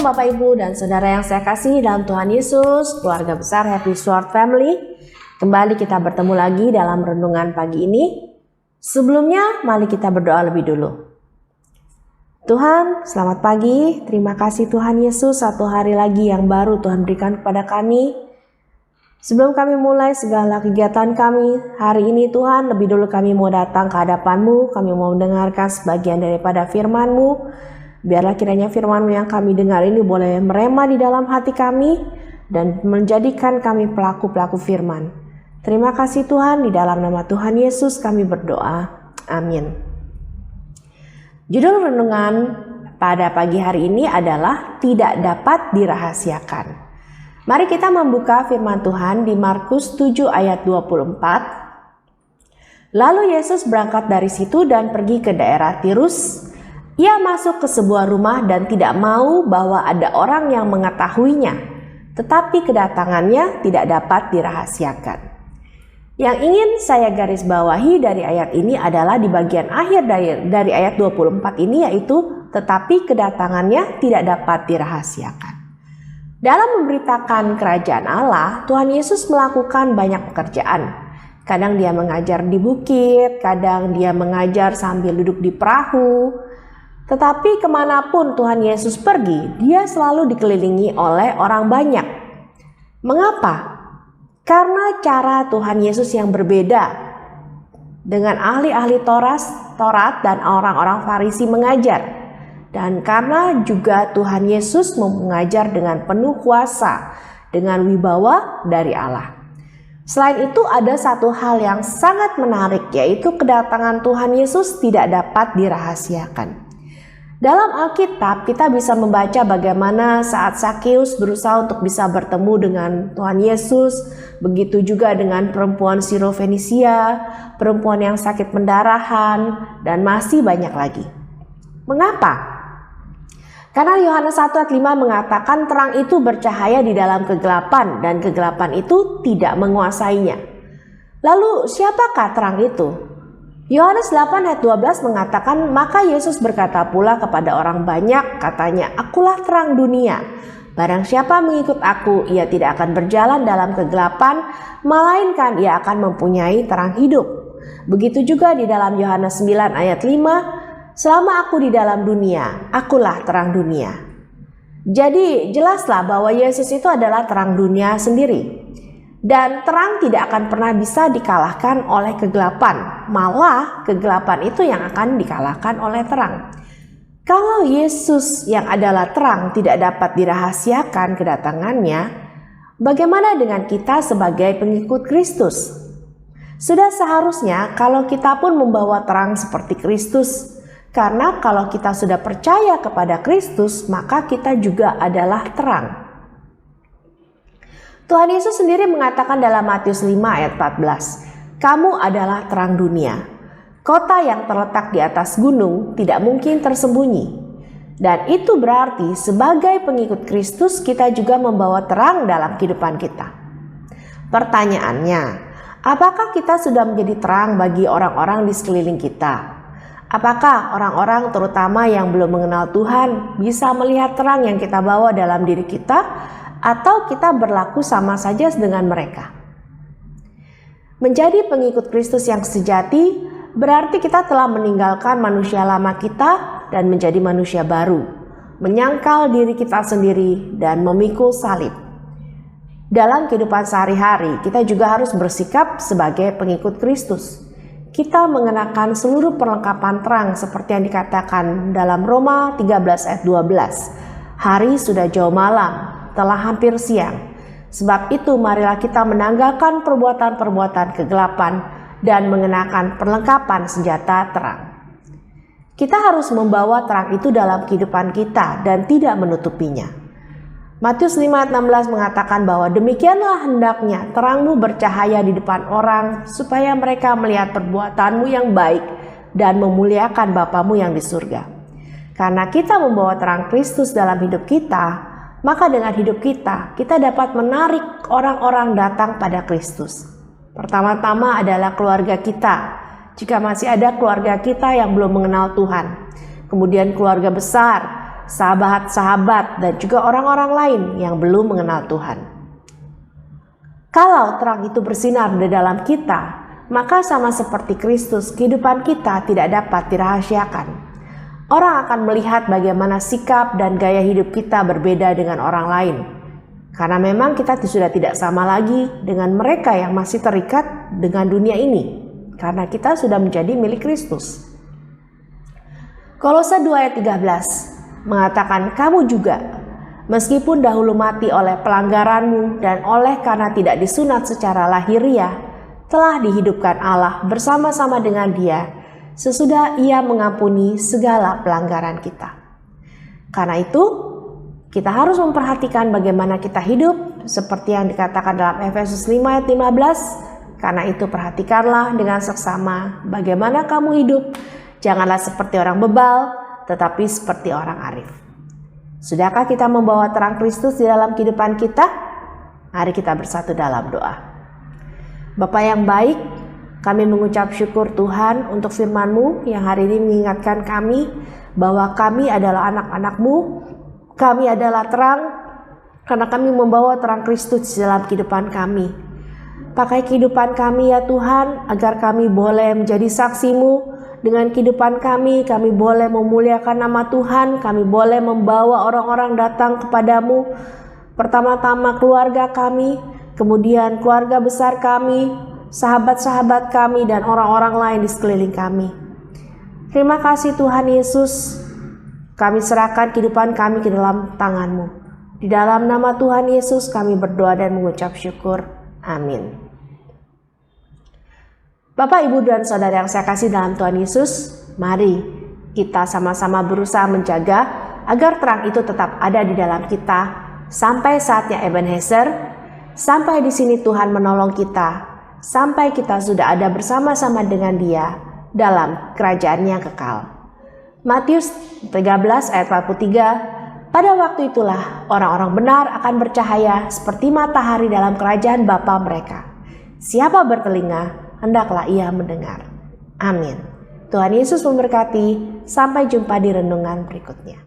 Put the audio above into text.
Shalom Bapak Ibu dan Saudara yang saya kasihi dalam Tuhan Yesus, keluarga besar Happy Sword Family. Kembali kita bertemu lagi dalam renungan pagi ini. Sebelumnya mari kita berdoa lebih dulu. Tuhan, selamat pagi. Terima kasih Tuhan Yesus, satu hari lagi yang baru Tuhan berikan kepada kami. Sebelum kami mulai segala kegiatan kami hari ini Tuhan, lebih dulu kami mau datang ke hadapan-Mu, kami mau mendengarkan sebagian daripada firman-Mu. Biarlah kiranya firman-Mu yang kami dengar ini boleh merema di dalam hati kami dan menjadikan kami pelaku-pelaku firman. Terima kasih Tuhan, di dalam nama Tuhan Yesus kami berdoa. Amin. Judul renungan pada pagi hari ini adalah tidak dapat dirahasiakan. Mari kita membuka firman Tuhan di Markus 7 ayat 24. Lalu Yesus berangkat dari situ dan pergi ke daerah Tirus. Ia masuk ke sebuah rumah dan tidak mau bahwa ada orang yang mengetahuinya, tetapi kedatangannya tidak dapat dirahasiakan. Yang ingin saya garis bawahi dari ayat ini adalah di bagian akhir dari ayat 24 ini, yaitu tetapi kedatangannya tidak dapat dirahasiakan. Dalam memberitakan kerajaan Allah, Tuhan Yesus melakukan banyak pekerjaan. Kadang dia mengajar di bukit, kadang dia mengajar sambil duduk di perahu. Tetapi kemanapun Tuhan Yesus pergi, dia selalu dikelilingi oleh orang banyak. Mengapa? Karena cara Tuhan Yesus yang berbeda dengan ahli-ahli Taurat dan orang-orang Farisi mengajar. Dan karena juga Tuhan Yesus mengajar dengan penuh kuasa, dengan wibawa dari Allah. Selain itu ada satu hal yang sangat menarik, yaitu kedatangan Tuhan Yesus tidak dapat dirahasiakan. Dalam Alkitab kita bisa membaca bagaimana saat Sakeus berusaha untuk bisa bertemu dengan Tuhan Yesus, begitu juga dengan perempuan Sirofenisia, perempuan yang sakit pendarahan, dan masih banyak lagi. Mengapa? Karena Yohanes 1 ayat 5 mengatakan terang itu bercahaya di dalam kegelapan dan kegelapan itu tidak menguasainya. Lalu siapakah terang itu? Yohanes 8 ayat 12 mengatakan, maka Yesus berkata pula kepada orang banyak, katanya, akulah terang dunia. Barang siapa mengikut aku, ia tidak akan berjalan dalam kegelapan, melainkan ia akan mempunyai terang hidup. Begitu juga di dalam Yohanes 9 ayat 5, selama aku di dalam dunia, akulah terang dunia. Jadi jelaslah bahwa Yesus itu adalah terang dunia sendiri. Dan terang tidak akan pernah bisa dikalahkan oleh kegelapan. Malah kegelapan itu yang akan dikalahkan oleh terang. Kalau Yesus yang adalah terang tidak dapat dirahasiakan kedatangannya, bagaimana dengan kita sebagai pengikut Kristus? Sudah seharusnya kalau kita pun membawa terang seperti Kristus. Karena kalau kita sudah percaya kepada Kristus, maka kita juga adalah terang. Tuhan Yesus sendiri mengatakan dalam Matius 5 ayat 14, kamu adalah terang dunia. Kota yang terletak di atas gunung tidak mungkin tersembunyi. Dan itu berarti sebagai pengikut Kristus kita juga membawa terang dalam kehidupan kita. Pertanyaannya, apakah kita sudah menjadi terang bagi orang-orang di sekeliling kita? Apakah orang-orang terutama yang belum mengenal Tuhan bisa melihat terang yang kita bawa dalam diri kita? Atau kita berlaku sama saja dengan mereka? Menjadi pengikut Kristus yang sejati berarti kita telah meninggalkan manusia lama kita dan menjadi manusia baru, menyangkal diri kita sendiri dan memikul salib. Dalam kehidupan sehari-hari kita juga harus bersikap sebagai pengikut Kristus. Kita mengenakan seluruh perlengkapan terang seperti yang dikatakan dalam Roma 13 ayat 12. Hari sudah jauh malam, telah hampir siang. Sebab itu marilah kita menanggalkan perbuatan-perbuatan kegelapan dan mengenakan perlengkapan senjata terang. Kita harus membawa terang itu dalam kehidupan kita dan tidak menutupinya. Matius 5 ayat 16 mengatakan bahwa demikianlah hendaknya terangmu bercahaya di depan orang supaya mereka melihat perbuatanmu yang baik dan memuliakan Bapamu yang di surga. Karena kita membawa terang Kristus dalam hidup kita, maka dengan hidup kita dapat menarik orang-orang datang pada Kristus. Pertama-tama adalah keluarga kita. Jika masih ada keluarga kita yang belum mengenal Tuhan. Kemudian keluarga besar, sahabat-sahabat, dan juga orang-orang lain yang belum mengenal Tuhan. Kalau terang itu bersinar di dalam kita, maka sama seperti Kristus, kehidupan kita tidak dapat dirahasiakan. Orang akan melihat bagaimana sikap dan gaya hidup kita berbeda dengan orang lain. Karena memang kita sudah tidak sama lagi dengan mereka yang masih terikat dengan dunia ini. Karena kita sudah menjadi milik Kristus. Kolose 2 ayat 13 mengatakan, kamu juga, meskipun dahulu mati oleh pelanggaranmu dan oleh karena tidak disunat secara lahiriah, telah dihidupkan Allah bersama-sama dengan Dia sesudah Ia mengampuni segala pelanggaran kita. Karena itu, kita harus memperhatikan bagaimana kita hidup seperti yang dikatakan dalam Efesus 5 ayat 15. Karena itu perhatikanlah dengan seksama bagaimana kamu hidup. Janganlah seperti orang bebal, tetapi seperti orang arif. Sudahkah kita membawa terang Kristus di dalam kehidupan kita? Mari kita bersatu dalam doa. Bapa yang baik, kami mengucap syukur Tuhan untuk firman-Mu yang hari ini mengingatkan kami bahwa kami adalah anak-anak-Mu, kami adalah terang, karena kami membawa terang Kristus di dalam kehidupan kami. Pakai kehidupan kami ya Tuhan, agar kami boleh menjadi saksi-Mu. Dengan kehidupan kami boleh memuliakan nama Tuhan, kami boleh membawa orang-orang datang kepadamu. Pertama-tama keluarga kami, kemudian keluarga besar kami, sahabat-sahabat kami, dan orang-orang lain di sekeliling kami. Terima kasih Tuhan Yesus, kami serahkan kehidupan kami ke dalam tangan-Mu. Di dalam nama Tuhan Yesus kami berdoa dan mengucap syukur. Amin. Bapak, Ibu, dan Saudara yang saya kasih dalam Tuhan Yesus, mari kita sama-sama berusaha menjaga agar terang itu tetap ada di dalam kita sampai saatnya Ebenezer, sampai di sini Tuhan menolong kita, sampai kita sudah ada bersama-sama dengan Dia dalam kerajaan-Nya kekal. Matius 13 ayat 43, pada waktu itulah orang-orang benar akan bercahaya seperti matahari dalam kerajaan Bapa mereka. Siapa bertelinga, hendaklah ia mendengar. Amin. Tuhan Yesus memberkati. Sampai jumpa di renungan berikutnya.